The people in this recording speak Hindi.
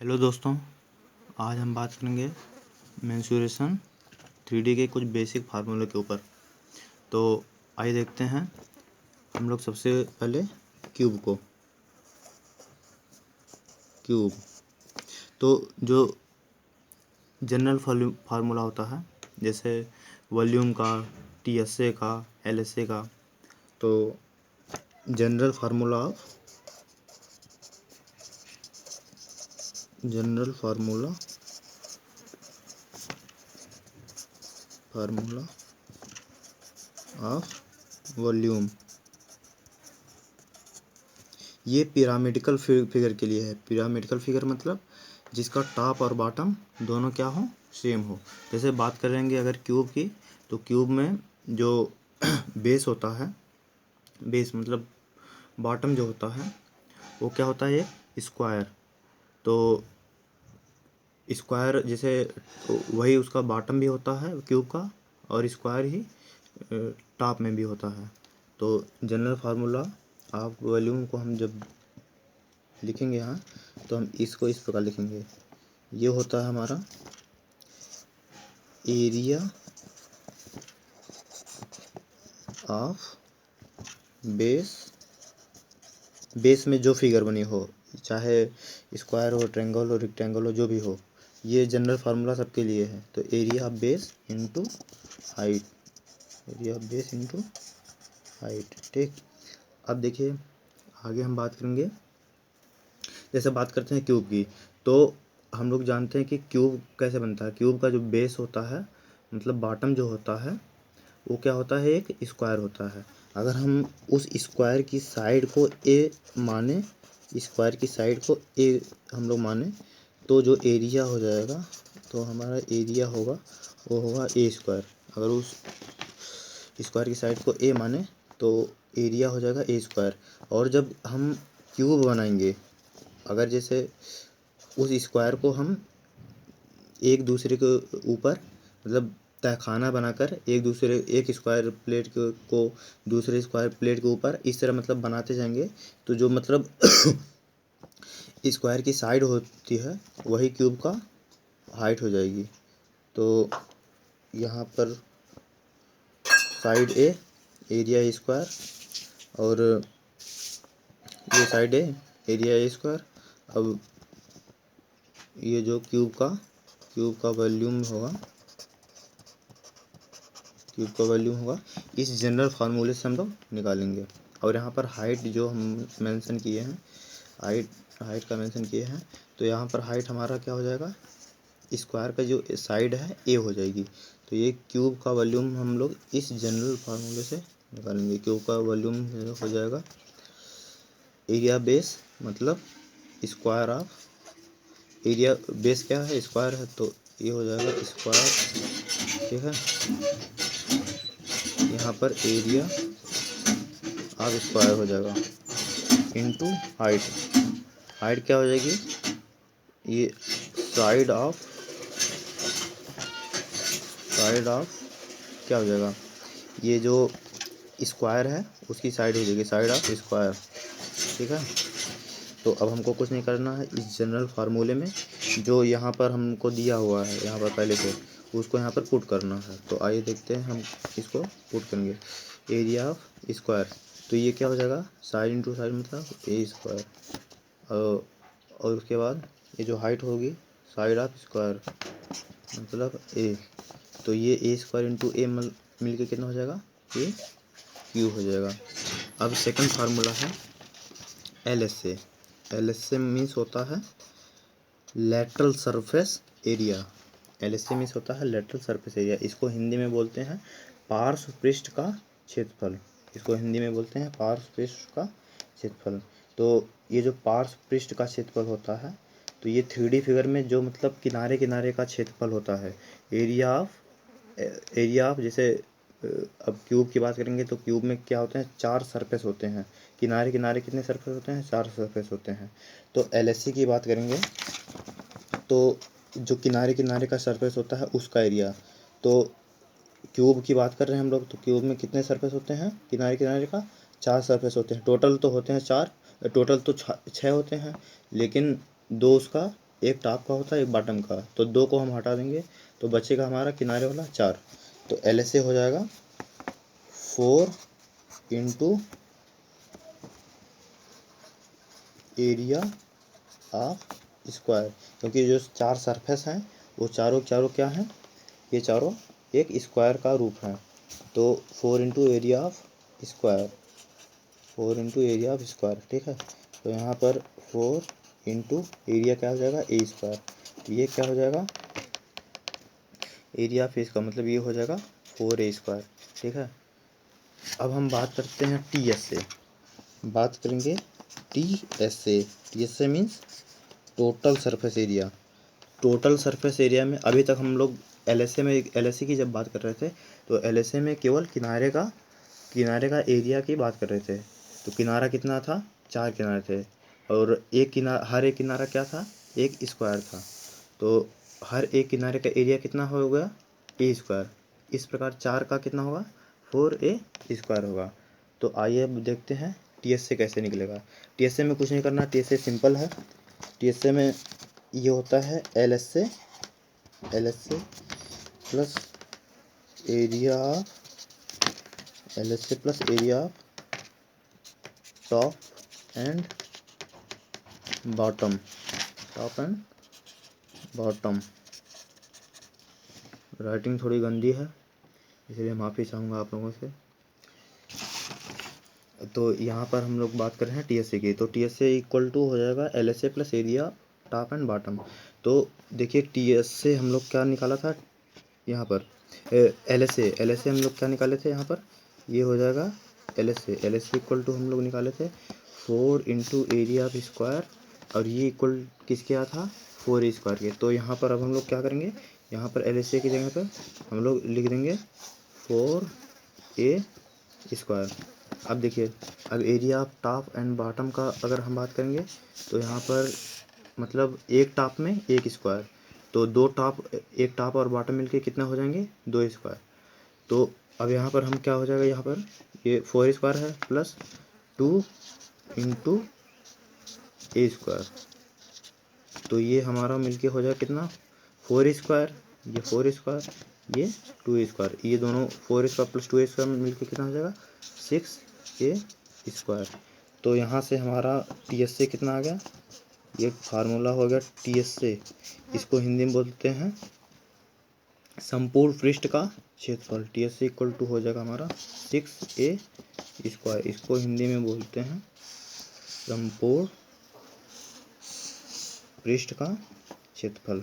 हेलो दोस्तों, आज हम बात करेंगे मेंसुरेशन 3D के कुछ बेसिक फार्मूले के ऊपर। तो आइए देखते हैं हम लोग सबसे पहले क्यूब तो जो जनरल फार्मूला होता है, जैसे वॉल्यूम का, TSA का, LSA का। तो जनरल फार्मूला ऑफ वॉल्यूम, ये पिरामिडिकल फिगर के लिए है। पिरामिडिकल फिगर मतलब जिसका टॉप और बॉटम दोनों क्या हो, सेम हो। जैसे बात करेंगे अगर क्यूब की, तो क्यूब में जो बेस होता है, बेस मतलब बॉटम जो होता है वो क्या होता है, एक स्क्वायर। तो स्क्वायर जैसे वही उसका बॉटम भी होता है क्यूब का, और स्क्वायर ही टॉप में भी होता है। तो जनरल फार्मूला ऑफ वॉल्यूम को हम जब लिखेंगे यहाँ, तो हम इसको इस प्रकार लिखेंगे। ये होता है हमारा एरिया ऑफ बेस में जो फिगर बनी हो, चाहे स्क्वायर हो, ट्रायंगल हो, रेक्टेंगल हो, जो भी हो, ये जनरल फार्मूला सबके लिए है। तो area of base into height, area of base into height, ठीक। अब देखिए आगे हम बात करेंगे, जैसे बात करते हैं क्यूब की। तो हम लोग जानते हैं कि क्यूब कैसे बनता है। क्यूब का जो बेस होता है, मतलब बॉटम जो होता है, वो क्या होता है, एक स्क्वायर होता है। अगर हम उस स्क्वायर की साइड को ए माने, स्क्वायर की साइड को ए हम लोग माने, तो जो एरिया हो जाएगा, तो हमारा एरिया होगा वो होगा ए स्क्वायर। अगर उस स्क्वायर की साइड को ए माने तो एरिया हो जाएगा ए स्क्वायर। और जब हम क्यूब बनाएंगे, अगर जैसे उस स्क्वायर को हम एक दूसरे के ऊपर, मतलब तहखाना बनाकर एक स्क्वायर प्लेट को दूसरे स्क्वायर प्लेट के ऊपर इस तरह मतलब बनाते जाएंगे, तो जो मतलब स्क्वायर की साइड होती है वही क्यूब का हाइट हो जाएगी। तो यहाँ पर साइड ए एरिया स्क्वायर, और ये साइड ए एरिया स्क्वायर। अब ये जो क्यूब का वॉल्यूम होगा, इस जनरल फार्मूले से हम लोग निकालेंगे। और यहाँ पर हाइट जो हम मेंशन किए हैं, हाइट का मेंशन किए हैं, तो यहाँ पर हाइट हमारा क्या हो जाएगा, स्क्वायर का जो साइड है ए हो जाएगी। तो ये क्यूब का वॉल्यूम हम लोग इस जनरल फार्मूले से निकालेंगे। क्यूब का वॉल्यूम हो जाएगा एरिया बेस, मतलब स्क्वायर ऑफ एरिया बेस क्या है, स्क्वायर है, तो ये हो जाएगा स्क्वायर, ठीक है। यहाँ पर एरिया ऑफ स्क्वायर हो जाएगा इनटू हाइट क्या हो जाएगी, ये साइड ऑफ क्या हो जाएगा, ये जो स्क्वायर है उसकी साइड हो जाएगी, साइड ऑफ स्क्वायर, ठीक है। तो अब हमको कुछ नहीं करना है, इस जनरल फार्मूले में जो यहाँ पर हमको दिया हुआ है यहाँ पर पहले से, उसको यहाँ पर पुट करना है। तो आइए देखते हैं हम इसको पुट करेंगे। एरिया ऑफ स्क्वायर, तो ये क्या हो जाएगा, साइड इंटू साइड मतलब ए स्क्वायर, और उसके बाद ये जो हाइट होगी साइड ऑफ स्क्वायर मतलब ए, तो ये ए स्क्वायर इंटू ए मिल के कितना हो जाएगा, ये क्यूब हो जाएगा। अब सेकंड फार्मूला है LSA। LSA मीन्स होता है lateral surface area. LSA means होता है लेटरल सरफेस एरिया। इसको हिंदी में बोलते हैं पार्श्व पृष्ठ का क्षेत्रफल। तो ये जो पार्श्व पृष्ठ का क्षेत्रफल होता है, तो ये 3D फिगर में जो मतलब किनारे किनारे का क्षेत्रफल होता है, एरिया ऑफ जैसे अब क्यूब की बात करेंगे, तो क्यूब में क्या होते हैं, 4 सरफेस होते हैं। किनारे किनारे कितने सरफेस होते हैं, 4 सरफेस होते हैं। तो LSA की बात करेंगे, तो जो किनारे किनारे का सरफेस होता है उसका एरिया। तो क्यूब की बात कर रहे हैं हम लोग, तो क्यूब में कितने सरफेस होते हैं, किनारे किनारे का 4 सरफेस होते हैं। टोटल तो होते हैं 4, टोटल तो 6 होते हैं, लेकिन 2 उसका एक टॉप का होता है एक बॉटम का, तो 2 को हम हटा देंगे तो बचेगा हमारा किनारे वाला 4। तो LSA हो जाएगा 4 इंटू एरिया ऑफ स्क्वायर, क्योंकि जो 4 सरफेस हैं वो चारों चारों क्या हैं, ये चारों एक स्क्वायर का रूप है। तो 4 into area of square, 4 into area of square, ठीक है। तो यहाँ पर 4 इंटू एरिया क्या हो जाएगा ए स्क्वायर, तो ये क्या हो जाएगा एरिया ऑफ इसका मतलब ये हो जाएगा 4A स्क्वायर, ठीक है। अब हम बात करते हैं TSA, बात करेंगे TSA। TSA means total surface area. Total surface area में अभी तक हम लोग LSA की जब बात कर रहे थे तो LSA में केवल किनारे का एरिया की बात कर रहे थे। तो किनारा कितना था, 4 किनारे थे और हर एक किनारा क्या था, एक स्क्वायर था। तो हर एक किनारे का एरिया कितना हो गया, ए स्क्वायर। इस प्रकार 4 का कितना होगा, 4A स्क्वायर होगा। तो आइए अब देखते हैं TSA कैसे निकलेगा। TSA में कुछ नहीं करना, TSA सिंपल है। TSA में ये होता है LSA plus area LSA plus area top and bottom, top and bottom. Writing थोड़ी गंदी है इसलिए माफ़ी चाहूँगा आप लोगों से। तो यहाँ पर हम लोग बात कर रहे हैं TSA की, तो TSA इक्वल टू हो जाएगा LSA plus area top and bottom. तो देखिए TSA हम लोग क्या निकाला था यहाँ पर, LSA हम लोग क्या निकाले थे यहाँ पर, ये हो जाएगा LSA इक्वल टू हम लोग निकाले थे 4 इंटू एरिया ऑफ स्क्वायर, और ये इक्वल किसके आ था, 4A स्क्वायर के। तो यहाँ पर अब हम लोग क्या करेंगे, यहाँ पर LSA की जगह पर हम लोग लिख देंगे 4A स्क्वायर। अब देखिए, अब area of top and bottom का अगर हम बात करेंगे तो यहाँ पर मतलब एक टॉप में एक स्क्वायर, तो एक टॉप और बॉटम मिलके कितना हो जाएंगे, 2 स्क्वायर। तो अब यहाँ पर हम क्या हो जाएगा, यहाँ पर ये 4 स्क्वायर है प्लस 2 इंटू ए स्क्वायर, तो ये हमारा मिलके हो जाएगा कितना, 4 स्क्वायर, ये 4 स्क्वायर, ये 2 स्क्वायर, ये दोनों 4 स्क्वायर प्लस 2 स्क्वायर मिलके कितना हो जाएगा, 6A स्क्वायर। तो यहाँ से हमारा TSA कितना आ गया, ये फार्मूला हो गया TSA, इसको हिंदी में बोलते हैं संपूर्ण पृष्ठ का क्षेत्रफल। TSA इक्वल टू हो जाएगा हमारा 6A स्क्वायर, इसको हिंदी में बोलते हैं संपूर्ण पृष्ठ का क्षेत्रफल।